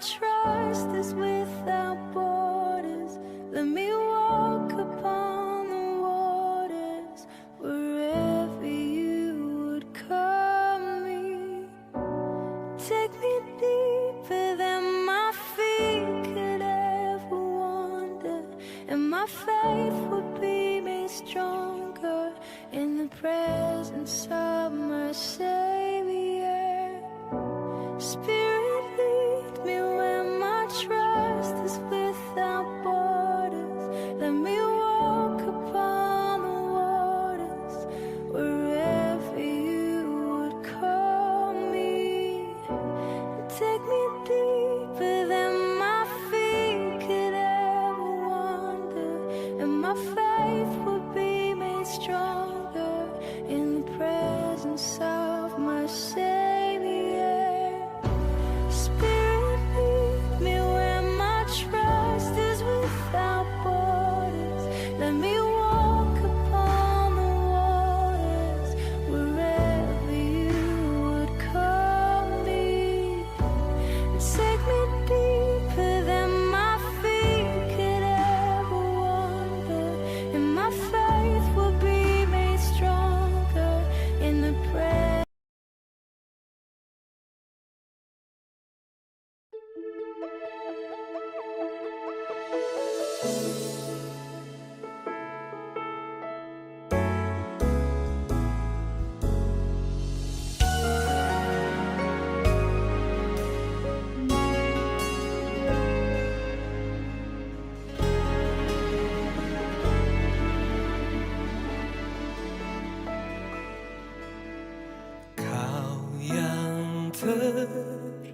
Trust is without borders. Let me walk upon the waters wherever you would call me. Take me deeper than my feet could ever wander, and my faith would be made stronger in the presence of my Savior. Spirit, lead me where my trust is without borders. Let me walk upon the waters wherever you would call me. Take me deeper than my feet could ever wander, and my faith would be made stronger in the presence of my Savior.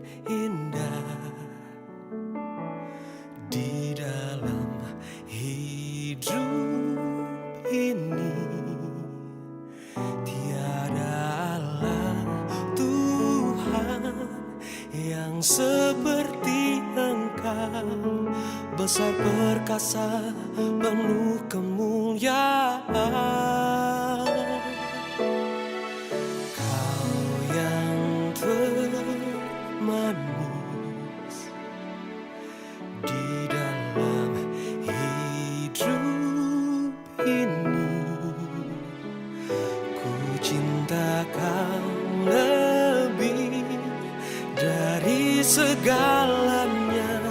Terindah di dalam hidup ini, tiada Allah Tuhan yang seperti Engkau, besar perkasa penuh kemuliaan. Manis di dalam hidup ini, ku cinta kau lebih dari segalanya.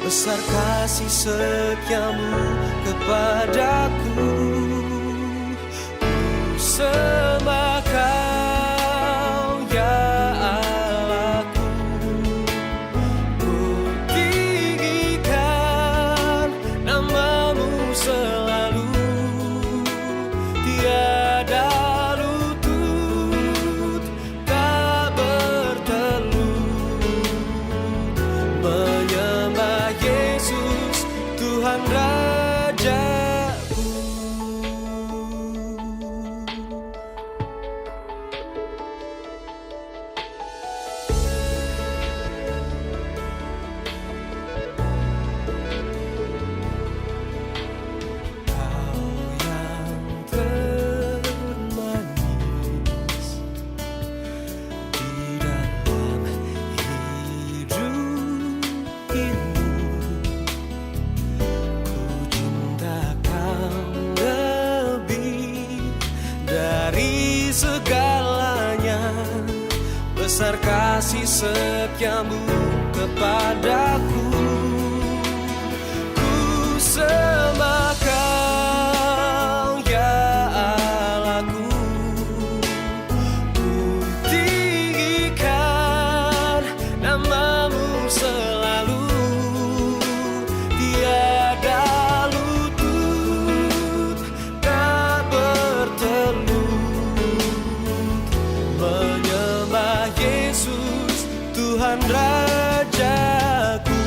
Besar kasih setiamu kepadaku, ku sembah kau ya Allahku, ku tinggikan namamu selalu, tiada lutut tak bertelut, menyembah Yesus Tuhan Rajaku. Segalanya, besar kasih setiamu kepadaku, ku sembah kau ya Allahku, ku tinggikan namamu selalu, tiada lutut tak bertelut, menyembah Yesus Tuhan Rajaku.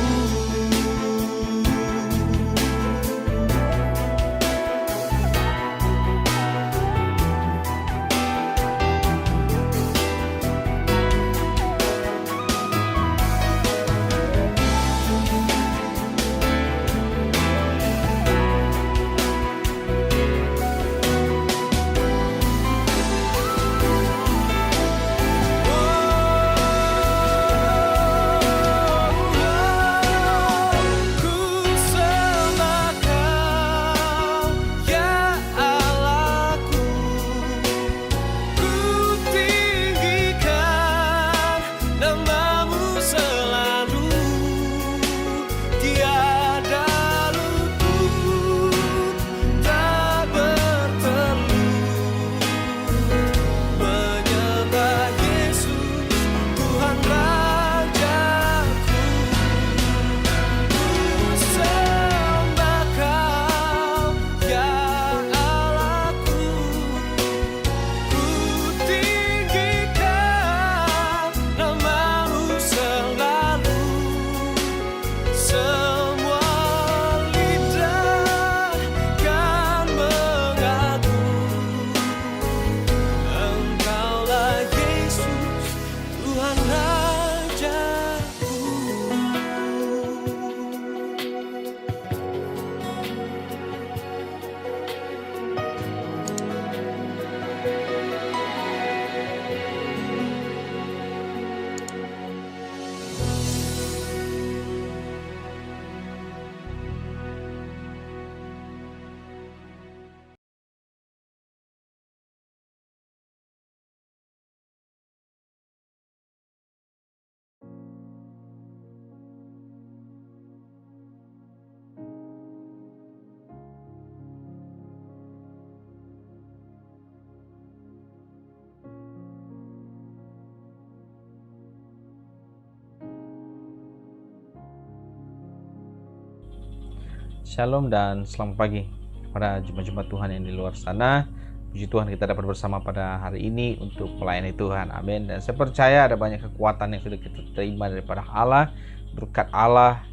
Shalom dan selamat pagi para jemaat-jemaat Tuhan yang di luar sana. Puji Tuhan kita dapat bersama pada hari ini untuk melayani Tuhan. Amin. Dan saya percaya ada banyak kekuatan yang sudah kita terima daripada Allah, berkat Allah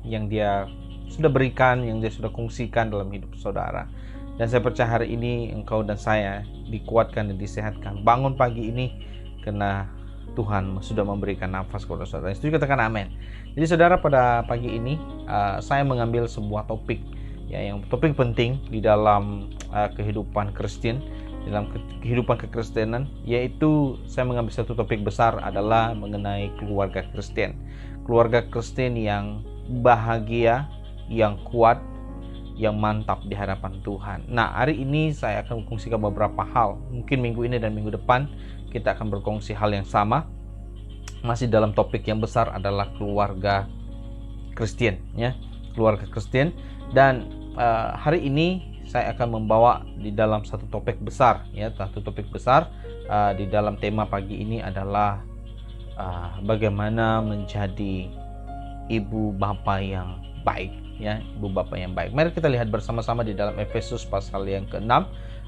yang Dia sudah berikan, yang Dia sudah kongsikan dalam hidup saudara. Dan saya percaya hari ini engkau dan saya dikuatkan dan disehatkan. Bangun pagi ini karena Tuhan sudah memberikan nafas kepada saudara. Setuju, katakan amin. Jadi saudara, pada pagi ini saya mengambil sebuah topik, ya, yang topik penting di dalam kehidupan Kristen, dalam kehidupan kekristenan, yaitu saya mengambil satu topik besar adalah mengenai keluarga Kristen. Keluarga Kristen yang bahagia, yang kuat, yang mantap di hadapan Tuhan. Nah, hari ini saya akan berkongsikan beberapa hal. Mungkin minggu ini dan minggu depan kita akan berkongsi hal yang sama. Masih dalam topik yang besar adalah keluarga Kristen, ya, keluarga Kristen. Dan hari ini saya akan membawa di dalam satu topik besar, ya, satu topik besar di dalam tema pagi ini adalah bagaimana menjadi ibu bapa yang baik, ya, ibu bapa yang baik. Mari kita lihat bersama-sama di dalam Efesus pasal yang ke-6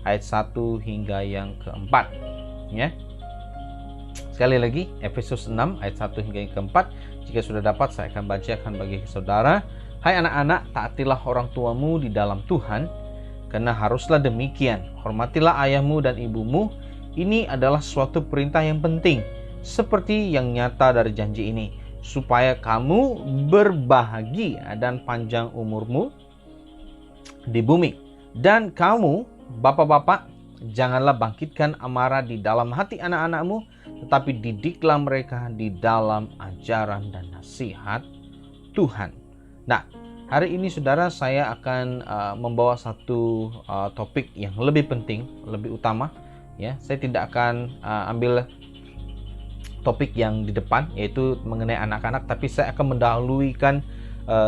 ayat 1 hingga yang ke-4, ya. Sekali lagi, Efesus 6 ayat 1 hingga yang ke-4. Jika sudah dapat, saya akan bacakan bagi saudara. Hai anak-anak, taatilah orang tuamu di dalam Tuhan, karena haruslah demikian. Hormatilah ayahmu dan ibumu. Ini adalah suatu perintah yang penting, seperti yang nyata dari janji ini, supaya kamu berbahagia dan panjang umurmu di bumi. Dan kamu, bapak-bapak, janganlah bangkitkan amarah di dalam hati anak-anakmu, tetapi didiklah mereka di dalam ajaran dan nasihat Tuhan. Nah, hari ini saudara, saya akan membawa satu topik yang lebih penting, lebih utama, ya. Saya tidak akan ambil topik yang di depan, yaitu mengenai anak-anak, tapi saya akan mendahulukan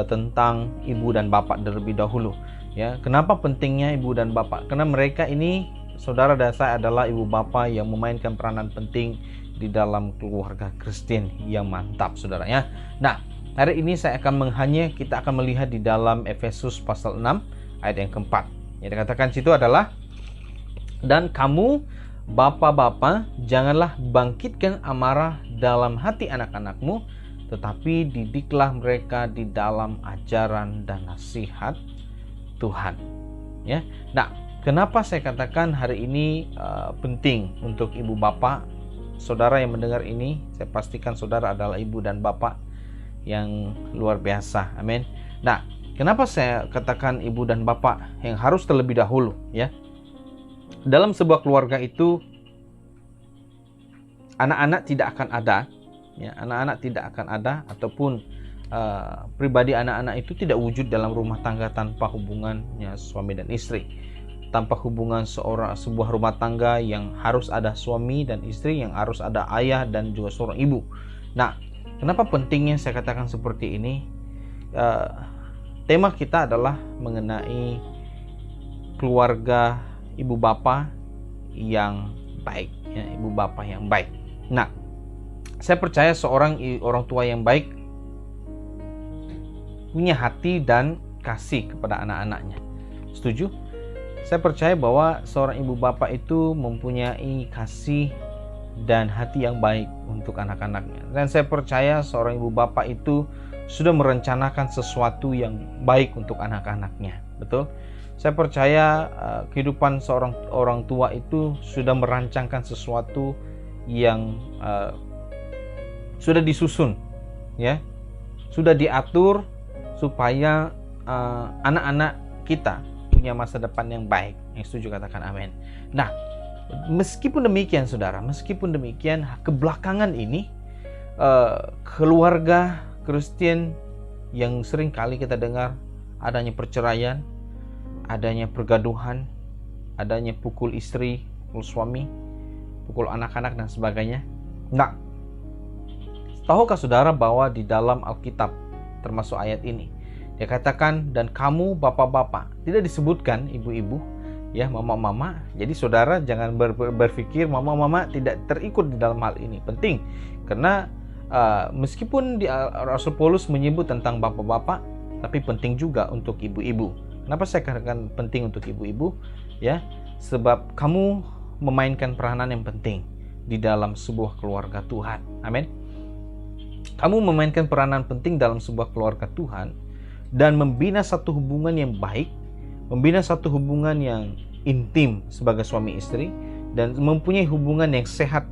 tentang ibu dan bapak terlebih dahulu, ya. Kenapa pentingnya ibu dan bapak? Karena mereka ini, saudara dan saya, adalah ibu bapa yang memainkan peranan penting di dalam keluarga Kristen yang mantap, saudaranya. Nah, hari ini kita akan melihat di dalam Efesus pasal 6 ayat yang keempat. Yang dikatakan situ adalah, dan kamu bapak-bapak janganlah bangkitkan amarah dalam hati anak-anakmu, tetapi didiklah mereka di dalam ajaran dan nasihat Tuhan, ya. Nah, kenapa saya katakan hari ini penting untuk ibu bapak? Saudara yang mendengar ini, saya pastikan saudara adalah ibu dan bapak yang luar biasa. Amin. Nah, kenapa saya katakan ibu dan bapak yang harus terlebih dahulu, ya? Dalam sebuah keluarga itu anak-anak tidak akan ada, ya, anak-anak tidak akan ada, ataupun pribadi anak-anak itu tidak wujud dalam rumah tangga tanpa hubungannya suami dan istri. Tanpa hubungan sebuah rumah tangga yang harus ada suami dan istri, yang harus ada ayah dan juga seorang ibu. Nah, kenapa pentingnya saya katakan seperti ini? Tema kita adalah mengenai keluarga ibu bapa yang baik, ya, ibu bapa yang baik. Nah, saya percaya seorang orang tua yang baik punya hati dan kasih kepada anak-anaknya. Setuju? Saya percaya bahwa seorang ibu bapak itu mempunyai kasih dan hati yang baik untuk anak-anaknya. Dan saya percaya seorang ibu bapak itu sudah merencanakan sesuatu yang baik untuk anak-anaknya. Betul? Saya percaya kehidupan seorang orang tua itu sudah merancangkan sesuatu yang sudah disusun, ya. Sudah diatur supaya anak-anak kita punya masa depan yang baik. Yang setuju katakan amin. Nah, meskipun demikian saudara, kebelakangan ini keluarga Kristen yang sering kali kita dengar adanya perceraian, adanya pergaduhan, adanya pukul istri, pukul suami, pukul anak-anak dan sebagainya. Nah, tahukah saudara bahwa di dalam Alkitab termasuk ayat ini dia katakan, dan kamu bapak-bapak, tidak disebutkan ibu-ibu, ya, mama-mama. Jadi saudara jangan berpikir mama-mama tidak terikut di dalam hal ini. Penting, karena meskipun Rasul Paulus menyebut tentang bapak-bapak, tapi penting juga untuk ibu-ibu. Kenapa saya katakan penting untuk ibu-ibu? Ya, sebab kamu memainkan peranan yang penting di dalam sebuah keluarga Tuhan. Amin. Kamu memainkan peranan penting dalam sebuah keluarga Tuhan dan membina satu hubungan yang baik, membina satu hubungan yang intim sebagai suami istri, dan mempunyai hubungan yang sehat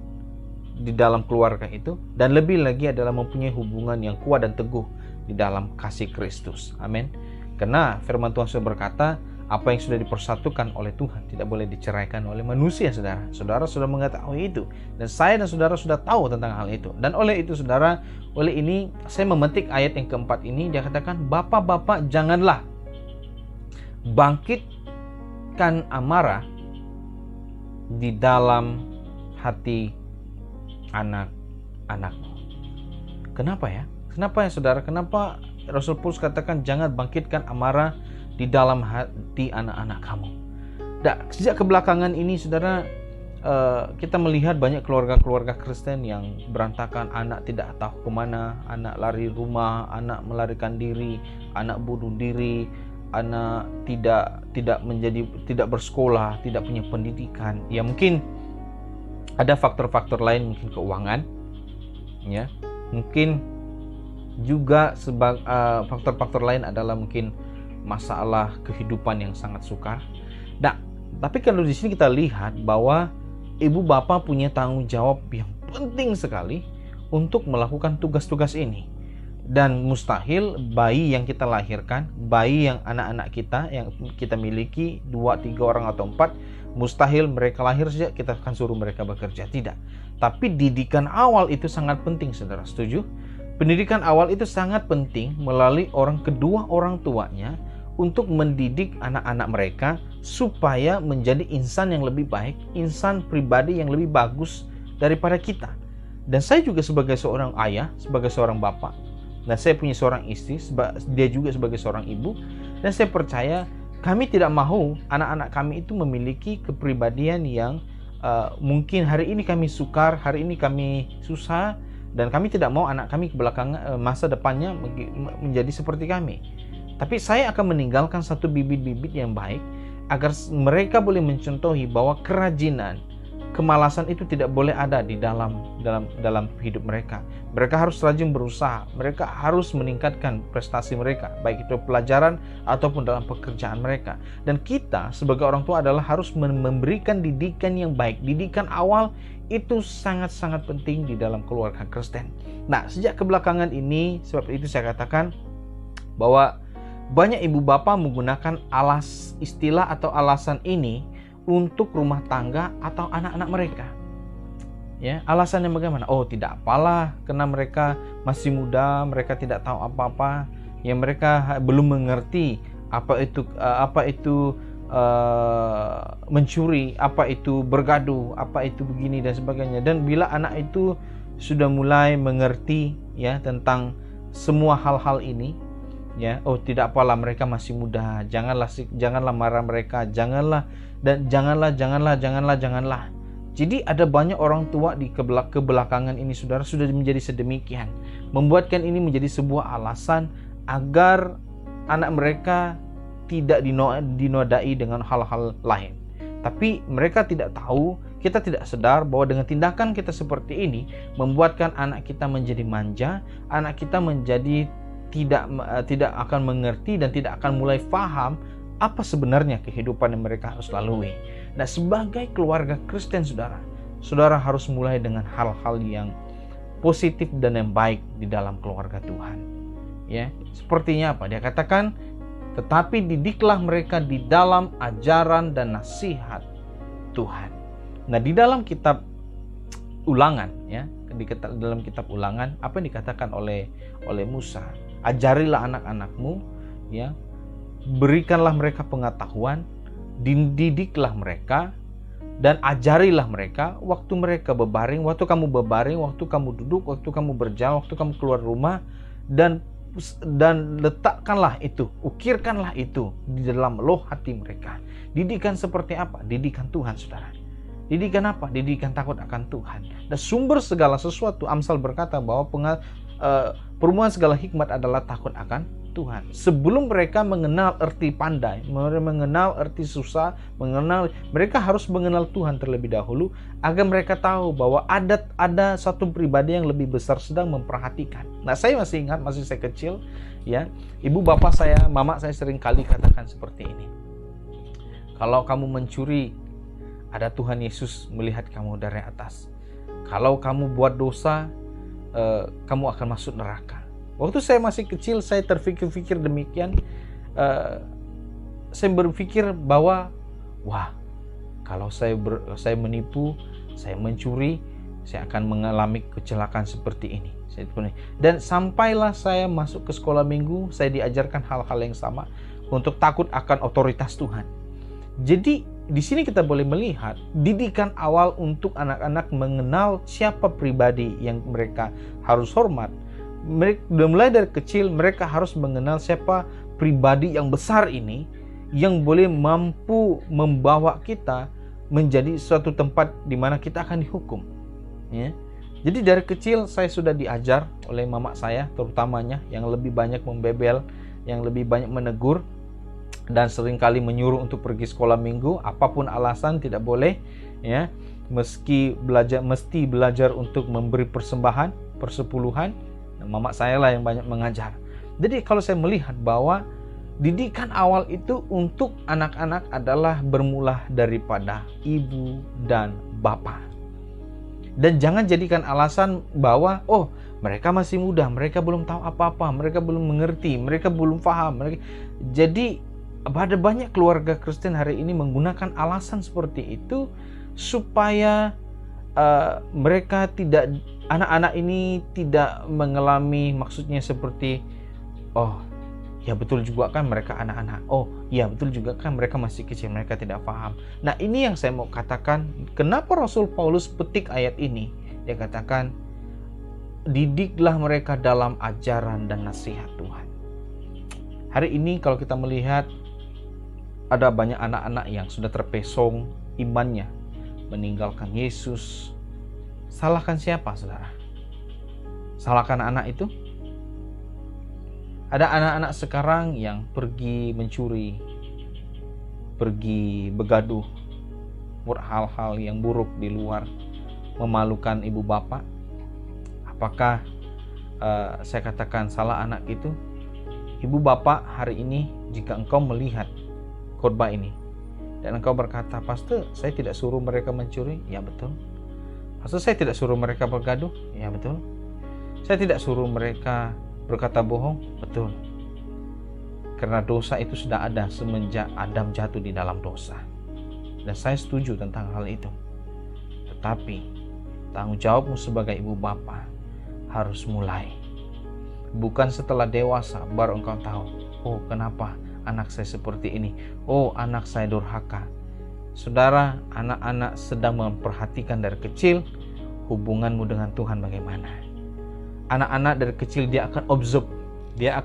di dalam keluarga itu, dan lebih lagi adalah mempunyai hubungan yang kuat dan teguh di dalam kasih Kristus. Amin. Karena firman Tuhan sudah berkata, apa yang sudah dipersatukan oleh Tuhan tidak boleh diceraikan oleh manusia, saudara. Saudara sudah mengetahui itu, dan saya dan saudara sudah tahu tentang hal itu. Dan oleh itu, saudara, oleh ini saya memetik ayat yang keempat ini. Dia katakan, bapak-bapak janganlah bangkitkan amarah di dalam hati anak-anakmu. Kenapa ya? Kenapa ya, saudara? Kenapa Rasul Paulus katakan jangan bangkitkan amarah di dalam hati anak-anak kamu? Sejak kebelakangan ini, saudara, kita melihat banyak keluarga-keluarga Kristen yang berantakan. Anak tidak tahu kemana, anak lari rumah, anak melarikan diri, anak bunuh diri, anak tidak bersekolah, tidak punya pendidikan. Ya, mungkin ada faktor-faktor lain, mungkin keuangan, ya, mungkin juga faktor-faktor lain adalah mungkin masalah kehidupan yang sangat sukar. Nah, tapi kalau di sini kita lihat bahwa ibu bapak punya tanggung jawab yang penting sekali untuk melakukan tugas-tugas ini. Dan mustahil bayi yang kita lahirkan, bayi yang anak-anak kita yang kita miliki 2, 3 orang atau 4, mustahil mereka lahir saja kita akan suruh mereka bekerja. Tidak. Tapi didikan awal itu sangat penting, saudara. Setuju? Pendidikan awal itu sangat penting melalui kedua orang tuanya untuk mendidik anak-anak mereka supaya menjadi insan yang lebih baik, insan pribadi yang lebih bagus daripada kita. Dan saya juga sebagai seorang ayah, sebagai seorang bapak, dan saya punya seorang istri, dia juga sebagai seorang ibu, dan saya percaya kami tidak mau anak-anak kami itu memiliki kepribadian yang mungkin hari ini kami sukar, hari ini kami susah, dan kami tidak mau anak kami ke belakang masa depannya menjadi seperti kami. Tapi saya akan meninggalkan satu bibit-bibit yang baik agar mereka boleh mencontohi bahwa kerajinan, kemalasan itu tidak boleh ada di dalam hidup mereka. Mereka harus rajin berusaha, mereka harus meningkatkan prestasi mereka, baik itu pelajaran ataupun dalam pekerjaan mereka. Dan kita sebagai orang tua adalah harus memberikan didikan yang baik. Didikan awal itu sangat-sangat penting di dalam keluarga Kristen. Nah, sejak kebelakangan ini, sebab itu saya katakan bahwa banyak ibu bapak menggunakan istilah atau alasan ini untuk rumah tangga atau anak-anak mereka. Ya, alasannya bagaimana? Oh, tidak apalah, karena mereka masih muda, mereka tidak tahu apa-apa, ya mereka belum mengerti apa itu mencuri, apa itu bergaduh, apa itu begini dan sebagainya. Dan bila anak itu sudah mulai mengerti ya tentang semua hal-hal ini, ya, oh tidak apalah, mereka masih muda, janganlah marah mereka, janganlah. Jadi ada banyak orang tua di kebelakangan ini, saudara, sudah menjadi sedemikian, membuatkan ini menjadi sebuah alasan agar anak mereka tidak dinodai dengan hal-hal lain. Tapi mereka tidak tahu, kita tidak sadar bahwa dengan tindakan kita seperti ini membuatkan anak kita menjadi manja, anak kita menjadi tidak akan mengerti dan tidak akan mulai paham apa sebenarnya kehidupan yang mereka harus lalui. Nah, sebagai keluarga Kristen, saudara harus mulai dengan hal-hal yang positif dan yang baik di dalam keluarga Tuhan. Ya, sepertinya apa? Dia katakan, tetapi didiklah mereka di dalam ajaran dan nasihat Tuhan. Nah, di dalam kitab Ulangan, ya, dalam kitab Ulangan, apa yang dikatakan oleh Musa? Ajarilah anak-anakmu, ya, berikanlah mereka pengetahuan, didiklah mereka, dan ajarilah mereka waktu mereka berbaring, waktu kamu berbaring, waktu kamu duduk, waktu kamu berjalan, waktu kamu keluar rumah, dan letakkanlah itu, ukirkanlah itu di dalam loh hati mereka. Didikan seperti apa? Didikan Tuhan, saudara. Didikan apa? Didikan takut akan Tuhan. Dan sumber segala sesuatu, Amsal berkata bahwa perumuhan segala hikmat adalah takut akan Tuhan. Sebelum mereka mengenal arti pandai, mengenal arti susah, mereka harus mengenal Tuhan terlebih dahulu agar mereka tahu bahwa ada satu pribadi yang lebih besar sedang memperhatikan. Nah, saya masih ingat, masih saya kecil, ya, ibu bapak saya, mama saya sering kali katakan seperti ini. Kalau kamu mencuri, ada Tuhan Yesus melihat kamu dari atas. Kalau kamu buat dosa, kamu akan masuk neraka. Waktu saya masih kecil, saya terfikir demikian. Saya berpikir bahwa, wah, kalau saya menipu, saya mencuri, saya akan mengalami kecelakaan seperti ini. Dan sampailah saya masuk ke sekolah minggu, saya diajarkan hal-hal yang sama untuk takut akan otoritas Tuhan. Jadi di sini kita boleh melihat didikan awal untuk anak-anak mengenal siapa pribadi yang mereka harus hormat. Mulai dari kecil mereka harus mengenal siapa pribadi yang besar ini yang boleh mampu membawa kita menjadi suatu tempat di mana kita akan dihukum. Ya. Jadi dari kecil saya sudah diajar oleh mama saya terutamanya yang lebih banyak membebel, yang lebih banyak menegur, dan seringkali menyuruh untuk pergi sekolah minggu, apapun alasan tidak boleh, ya, mesti belajar untuk memberi persembahan, persepuluhan. Mama saya lah yang banyak mengajar. Jadi kalau saya melihat bahwa didikan awal itu untuk anak-anak adalah bermula daripada ibu dan bapak. Dan jangan jadikan alasan bahwa mereka masih muda, mereka belum tahu apa-apa, mereka belum mengerti, mereka belum paham. Jadi ada banyak keluarga Kristen hari ini menggunakan alasan seperti itu supaya anak-anak ini tidak mengalami, maksudnya seperti, ya betul juga kan mereka anak-anak, ya betul juga kan mereka masih kecil, mereka tidak paham. Nah, ini yang saya mau katakan, kenapa Rasul Paulus petik ayat ini. Dia katakan, didiklah mereka dalam ajaran dan nasihat Tuhan. Hari ini kalau kita melihat ada banyak anak-anak yang sudah terpesong imannya, meninggalkan Yesus. Salahkan siapa, saudara? Salahkan anak itu? Ada anak-anak sekarang yang pergi mencuri, pergi begaduh, buat hal-hal yang buruk di luar, memalukan ibu bapak. Apakah saya katakan salah anak itu? Ibu bapak hari ini, jika engkau melihat khotbah ini dan engkau berkata, "Pastor, saya tidak suruh mereka mencuri." Ya betul. "Pastor, saya tidak suruh mereka bergaduh." Ya betul. "Saya tidak suruh mereka berkata bohong." Betul. Karena dosa itu sudah ada semenjak Adam jatuh di dalam dosa. Dan saya setuju tentang hal itu. Tetapi tanggung jawabmu sebagai ibu bapa harus mulai. Bukan setelah dewasa baru engkau tahu, kenapa anak saya seperti ini, anak saya durhaka. Saudara, anak-anak sedang memperhatikan dari kecil hubunganmu dengan Tuhan bagaimana. Anak-anak dari kecil dia akan observe, dia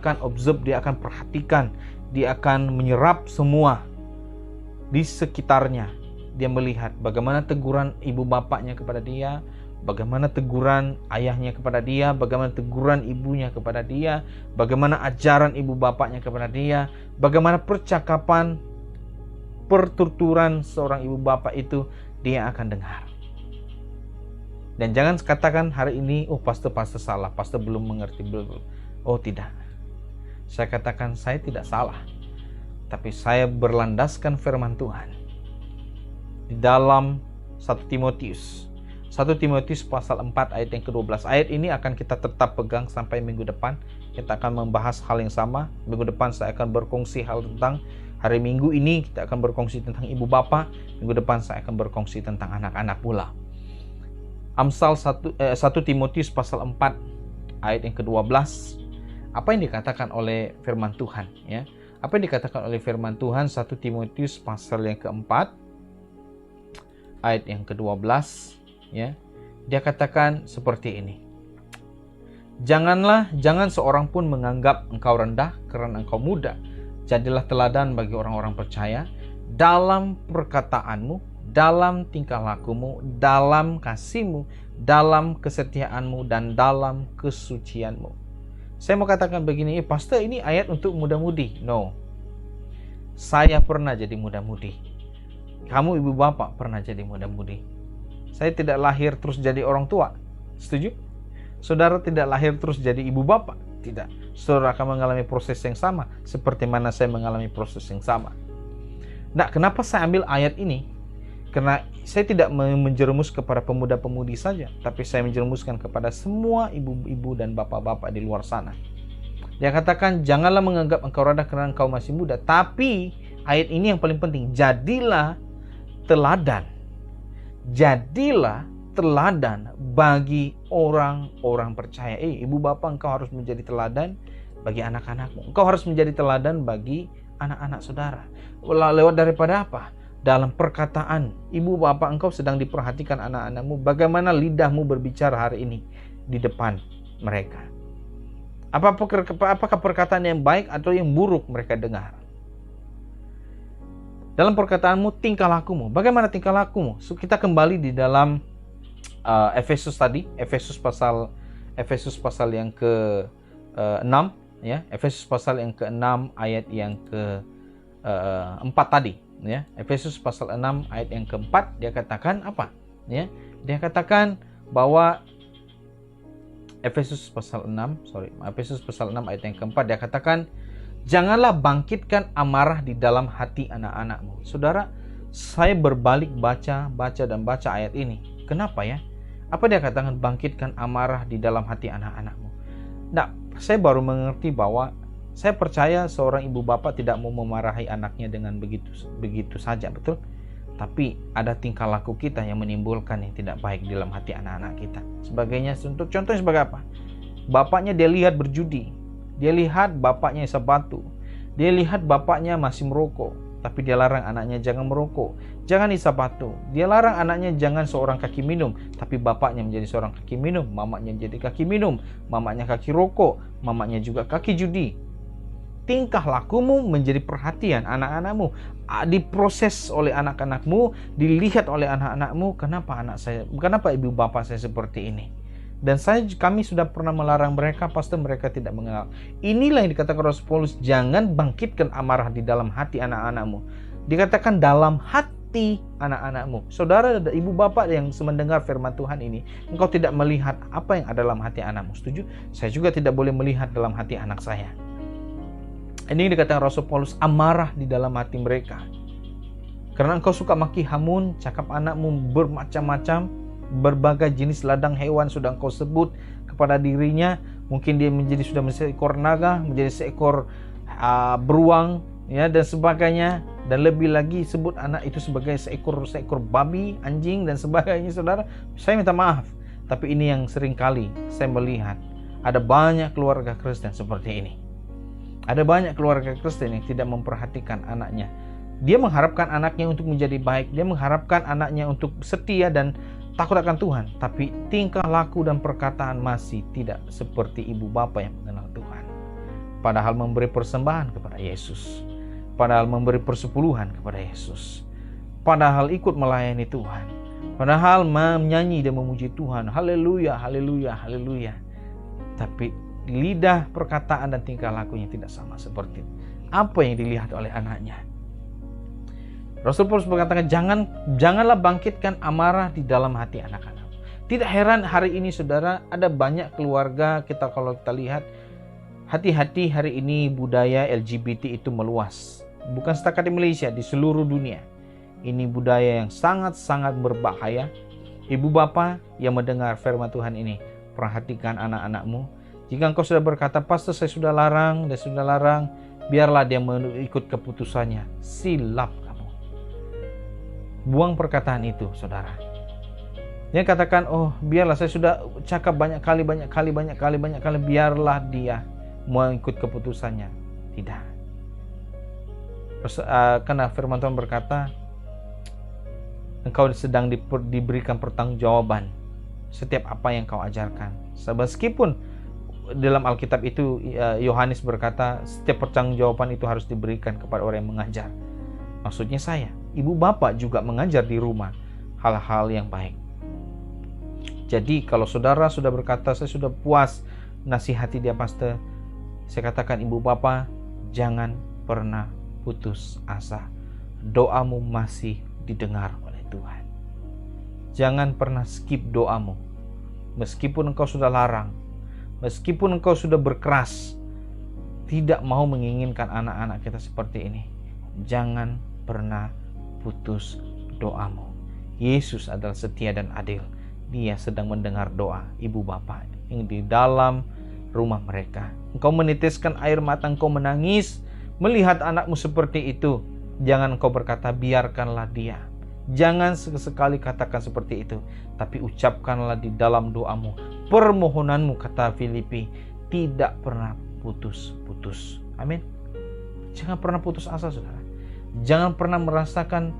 akan perhatikan, dia akan menyerap semua di sekitarnya. Dia melihat bagaimana teguran ibu bapaknya kepada dia, bagaimana teguran ayahnya kepada dia, bagaimana teguran ibunya kepada dia, bagaimana ajaran ibu bapaknya kepada dia, bagaimana percakapan, pertuturan seorang ibu bapak itu dia akan dengar. Dan jangan katakan hari ini, pastor salah, pastor belum mengerti. Tidak. Saya katakan saya tidak salah, tapi saya berlandaskan firman Tuhan di dalam 1 Timotius pasal 4 ayat yang ke-12. Ayat ini akan kita tetap pegang sampai minggu depan. Kita akan membahas hal yang sama. Minggu depan saya akan berkongsi hal tentang, hari Minggu ini kita akan berkongsi tentang ibu bapa. Minggu depan saya akan berkongsi tentang anak-anak pula. Amsal 1 Timotius pasal 4 ayat yang ke-12. Apa yang dikatakan oleh firman Tuhan, ya? Apa yang dikatakan oleh firman Tuhan 1 Timotius pasal yang ke-4 ayat yang ke-12, ya. Dia katakan seperti ini. Jangan seorang pun menganggap engkau rendah karena engkau muda. Jadilah teladan bagi orang-orang percaya dalam perkataanmu, dalam tingkah lakumu, dalam kasihmu, dalam kesetiaanmu, dan dalam kesucianmu. Saya mau katakan begini, pastor ini ayat untuk muda-mudi. No. Saya pernah jadi muda-mudi. Kamu ibu bapak pernah jadi muda-mudi. Saya tidak lahir terus jadi orang tua. Setuju? Saudara tidak lahir terus jadi ibu bapak. Tidak. Saudara akan mengalami proses yang sama seperti mana saya mengalami proses yang sama. Nah, kenapa saya ambil ayat ini? Karena saya tidak menjerumus kepada pemuda-pemudi saja, tapi saya menjerumuskan kepada semua ibu-ibu dan bapak-bapak di luar sana. Dia katakan, janganlah menganggap engkau rendah karena engkau masih muda. Tapi ayat ini yang paling penting, jadilah teladan. Jadilah teladan bagi orang-orang percaya. Ibu bapak, engkau harus menjadi teladan bagi anak-anakmu. Engkau harus menjadi teladan bagi anak-anak saudara. Lewat daripada apa? Dalam perkataan, ibu bapak engkau sedang diperhatikan anak-anakmu. Bagaimana lidahmu berbicara hari ini di depan mereka? Apakah perkataan yang baik atau yang buruk mereka dengar? Dalam perkataanmu, tingkah lakumu. Bagaimana tingkah lakumu? So, kita kembali di dalam Efesus tadi, Efesus pasal yang ke-6, ya. Efesus pasal yang ke-6 ayat yang ke-4 tadi. Ya, Efesus pasal 6 ayat yang keempat, dia katakan apa? Ya, dia katakan bahwa Efesus pasal 6 ayat yang keempat, dia katakan, janganlah bangkitkan amarah di dalam hati anak-anakmu. Saudara, saya berbalik baca ayat ini. Kenapa ya? Apa dia katakan bangkitkan amarah di dalam hati anak-anakmu? Nah, saya baru mengerti bahwa saya percaya seorang ibu bapak tidak mau memarahi anaknya dengan begitu saja, betul? Tapi ada tingkah laku kita yang menimbulkan yang tidak baik di dalam hati anak-anak kita. Sebagainya, untuk contohnya sebagai apa? Bapaknya dia lihat berjudi, dia lihat bapaknya isap batu, dia lihat bapaknya masih merokok, tapi dia larang anaknya jangan merokok, jangan isap batu. Dia larang anaknya jangan seorang kaki minum, tapi bapaknya menjadi seorang kaki minum, mamanya jadi kaki minum, mamanya kaki rokok, mamanya juga kaki judi. Tingkah lakumu menjadi perhatian anak-anakmu, diproses oleh anak-anakmu, dilihat oleh anak-anakmu. Kenapa ibu bapak saya seperti ini? Dan kami sudah pernah melarang mereka, pasti mereka tidak mengenal. Inilah yang dikatakan Rasul Paulus, jangan bangkitkan amarah di dalam hati anak-anakmu. Dikatakan dalam hati anak-anakmu. Saudara dan ibu bapak yang mendengar firman Tuhan ini, engkau tidak melihat apa yang ada dalam hati anakmu. Setuju? Saya juga tidak boleh melihat dalam hati anak saya. Ini dikatakan Rasul Paulus, amarah di dalam hati mereka. Karena engkau suka maki hamun, cakap anakmu bermacam-macam, berbagai jenis ladang hewan sudah engkau sebut kepada dirinya. Mungkin dia sudah menjadi seekor naga, menjadi seekor beruang, ya, dan sebagainya. Dan lebih lagi sebut anak itu sebagai seekor babi, anjing, dan sebagainya. Saudara, saya minta maaf, tapi ini yang sering kali saya melihat. Ada banyak keluarga Kristen seperti ini. Ada banyak keluarga Kristen yang tidak memperhatikan anaknya. Dia mengharapkan anaknya untuk menjadi baik. Dia mengharapkan anaknya untuk setia dan takut akan Tuhan. Tapi tingkah laku dan perkataan masih tidak seperti ibu bapa yang mengenal Tuhan. Padahal memberi persembahan kepada Yesus. Padahal memberi persepuluhan kepada Yesus. Padahal ikut melayani Tuhan. Padahal menyanyi dan memuji Tuhan. Haleluya, haleluya, haleluya. Tapi lidah, perkataan, dan tingkah lakunya tidak sama seperti apa yang dilihat oleh anaknya. Rasul Paulus berkatakan, janganlah bangkitkan amarah di dalam hati anak-anak. Tidak heran hari ini saudara, ada banyak keluarga kita, kalau kita lihat, hati-hati hari ini budaya LGBT itu meluas. Bukan setakat di Malaysia, di seluruh dunia. Ini budaya yang sangat-sangat berbahaya. Ibu bapa yang mendengar firman Tuhan ini, perhatikan anak-anakmu. Jika engkau sudah berkata, pastor saya sudah larang, biarlah dia mengikut keputusannya. Silap kamu. Buang perkataan itu, saudara. Dia katakan, oh biarlah saya sudah cakap banyak kali, biarlah dia mengikut keputusannya. Tidak. Karena firman Tuhan berkata, engkau sedang diberikan pertanggungjawaban setiap apa yang kau ajarkan. Meskipun dalam Alkitab itu Yohanes berkata setiap pertanggungjawaban itu harus diberikan kepada orang yang mengajar. Maksudnya saya, ibu bapak juga mengajar di rumah hal-hal yang baik. Jadi kalau saudara sudah berkata saya sudah puas nasihati dia pastor, Saya katakan ibu bapa, jangan pernah putus asa. Doamu masih didengar oleh Tuhan. Jangan pernah skip doamu. Meskipun engkau sudah larang, meskipun engkau sudah berkeras, tidak mau menginginkan anak-anak kita seperti ini, jangan pernah putus doamu. Yesus adalah setia dan adil. Dia sedang mendengar doa ibu bapa yang di dalam rumah mereka. Engkau menitiskan air mata, engkau menangis melihat anakmu seperti itu. Jangan engkau berkata, biarkanlah dia. Jangan sekali katakan seperti itu, tapi ucapkanlah di dalam doamu, permohonanmu, kata Filipi, tidak pernah putus-putus. Amin. Jangan pernah putus asa, saudara. Jangan pernah merasakan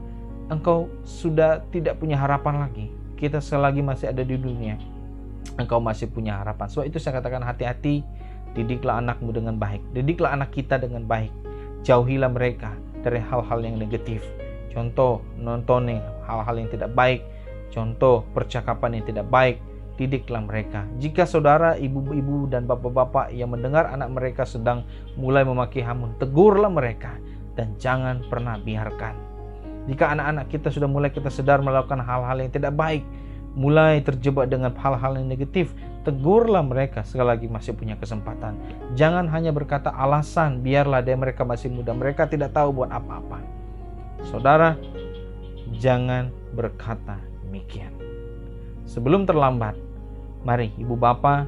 engkau sudah tidak punya harapan lagi. Kita selagi masih ada di dunia, engkau masih punya harapan. Sebab itu saya katakan, hati-hati, didiklah anakmu dengan baik. Didiklah anak kita dengan baik. Jauhilah mereka dari hal-hal yang negatif. Contoh, nonton hal-hal yang tidak baik. Contoh, percakapan yang tidak baik. Didiklah mereka. Jika saudara, ibu-ibu dan bapak-bapak yang mendengar anak mereka sedang mulai memaki hamun, tegurlah mereka dan jangan pernah biarkan. Jika anak-anak kita sudah mulai kita sedar melakukan hal-hal yang tidak baik, mulai terjebak dengan hal-hal yang negatif, tegurlah mereka sekali lagi masih punya kesempatan. Jangan hanya berkata alasan, biarlah mereka masih muda, mereka tidak tahu buat apa-apa. Saudara, jangan berkata demikian. Sebelum terlambat, mari ibu bapa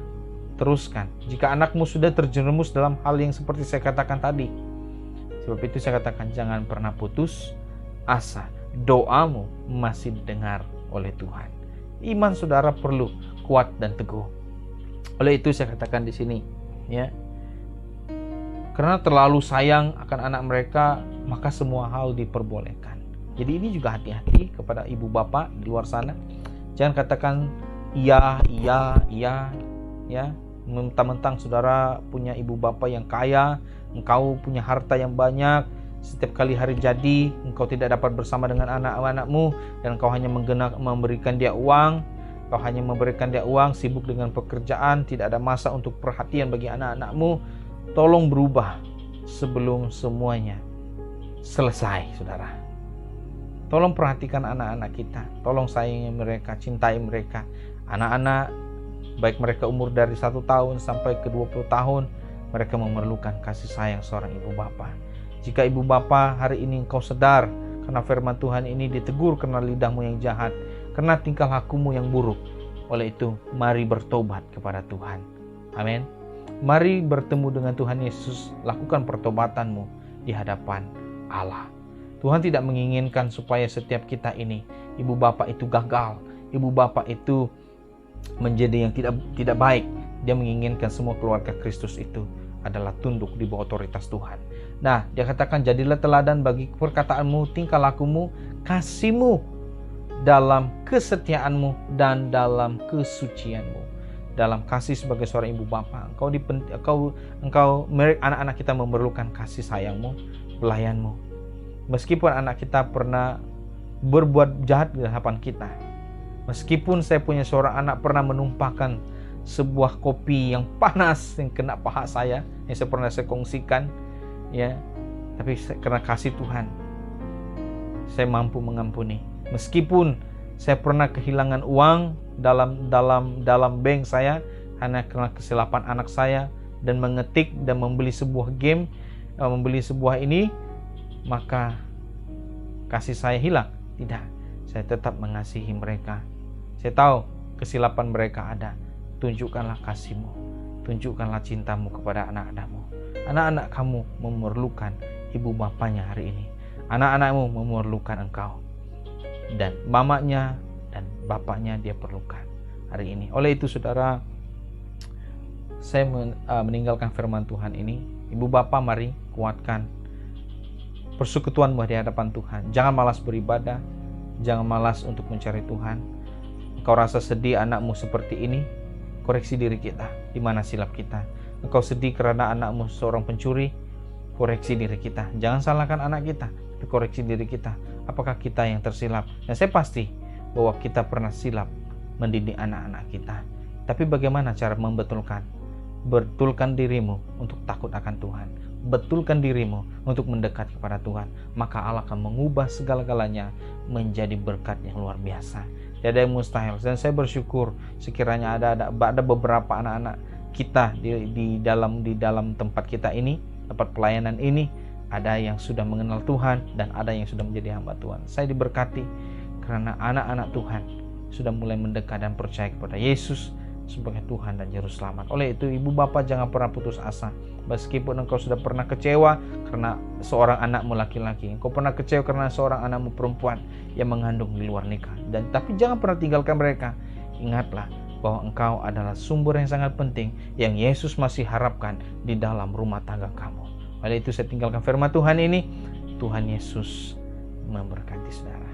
teruskan. Jika anakmu sudah terjerumus dalam hal yang seperti saya katakan tadi, sebab itu saya katakan jangan pernah putus asa. Doamu masih didengar oleh Tuhan. Iman saudara perlu kuat dan teguh. Oleh itu saya katakan di sini, ya, karena terlalu sayang akan anak mereka, maka semua hal diperbolehkan. Jadi ini juga hati-hati kepada ibu bapak di luar sana. Jangan katakan iya, ya. Mentang-mentang saudara punya ibu bapak yang kaya, engkau punya harta yang banyak, setiap kali hari jadi engkau tidak dapat bersama dengan anak-anakmu dan engkau hanya memberikan dia uang. Kau hanya memberikan dia uang, sibuk dengan pekerjaan, tidak ada masa untuk perhatian bagi anak-anakmu. Tolong berubah sebelum semuanya selesai, saudara. Tolong perhatikan anak-anak kita. Tolong sayangi mereka, cintai mereka. Anak-anak, baik mereka umur dari 1 tahun sampai ke 20 tahun, mereka memerlukan kasih sayang seorang ibu bapa. Jika ibu bapa hari ini engkau sedar karena firman Tuhan ini ditegur karena lidahmu yang jahat, karena tingkah lakumu yang buruk. Oleh itu, mari bertobat kepada Tuhan. Amin. Mari bertemu dengan Tuhan Yesus, lakukan pertobatanmu di hadapan Allah. Tuhan tidak menginginkan supaya setiap kita ini, ibu bapak itu gagal, ibu bapak itu menjadi yang tidak baik. Dia menginginkan semua keluarga Kristus itu adalah tunduk di bawah otoritas Tuhan. Nah, dia katakan, jadilah teladan bagi perkataanmu, tingkah lakumu, kasihmu, dalam kesetiaanmu dan dalam kesucianmu. Dalam kasih sebagai seorang ibu bapa, engkau anak-anak kita memerlukan kasih sayangmu, pelayanmu. Meskipun anak kita pernah berbuat jahat di hadapan kita, meskipun saya punya seorang anak pernah menumpahkan sebuah kopi yang panas yang kena paha saya, yang pernah saya kongsikan, ya, tapi karena kasih Tuhan, saya mampu mengampuni. Meskipun saya pernah kehilangan uang dalam bank saya hanya karena kesilapan anak saya dan mengetik dan membeli sebuah game, membeli sebuah ini, maka kasih saya hilang? Tidak, saya tetap mengasihi mereka. Saya tahu kesilapan mereka ada. Tunjukkanlah kasihmu, tunjukkanlah cintamu kepada anak-anakmu. Anak-anak kamu memerlukan ibu bapanya hari ini. Anak-anakmu memerlukan engkau. Dan mamanya dan bapaknya dia perlukan hari ini. Oleh itu saudara, saya meninggalkan firman Tuhan ini. Ibu bapa, mari kuatkan persekutuanmu di hadapan Tuhan. Jangan malas beribadah, jangan malas untuk mencari Tuhan. Engkau rasa sedih anakmu seperti ini, koreksi diri kita. Di mana silap kita? Engkau sedih karena anakmu seorang pencuri, koreksi diri kita. Jangan salahkan anak kita, tapi koreksi diri kita. Apakah kita yang tersilap? Dan saya pasti bahwa kita pernah silap mendidik anak-anak kita. Tapi bagaimana cara membetulkan? betulkan dirimu untuk takut akan Tuhan. Betulkan dirimu untuk mendekat kepada Tuhan. Maka Allah akan mengubah segala-galanya menjadi berkat yang luar biasa. Tidak ada yang mustahil. Dan saya bersyukur sekiranya ada beberapa anak-anak kita di dalam tempat kita ini, tempat pelayanan ini, ada yang sudah mengenal Tuhan dan ada yang sudah menjadi hamba Tuhan. Saya diberkati karena anak-anak Tuhan sudah mulai mendekat dan percaya kepada Yesus sebagai Tuhan dan Juru Selamat. Oleh itu, ibu bapak jangan pernah putus asa. Meskipun engkau sudah pernah kecewa karena seorang anakmu laki-laki, engkau pernah kecewa karena seorang anakmu perempuan yang mengandung di luar nikah, tapi jangan pernah tinggalkan mereka. Ingatlah bahwa engkau adalah sumber yang sangat penting yang Yesus masih harapkan di dalam rumah tangga kamu. Oleh itu saya tinggalkan firman Tuhan ini. Tuhan Yesus memberkati saudara.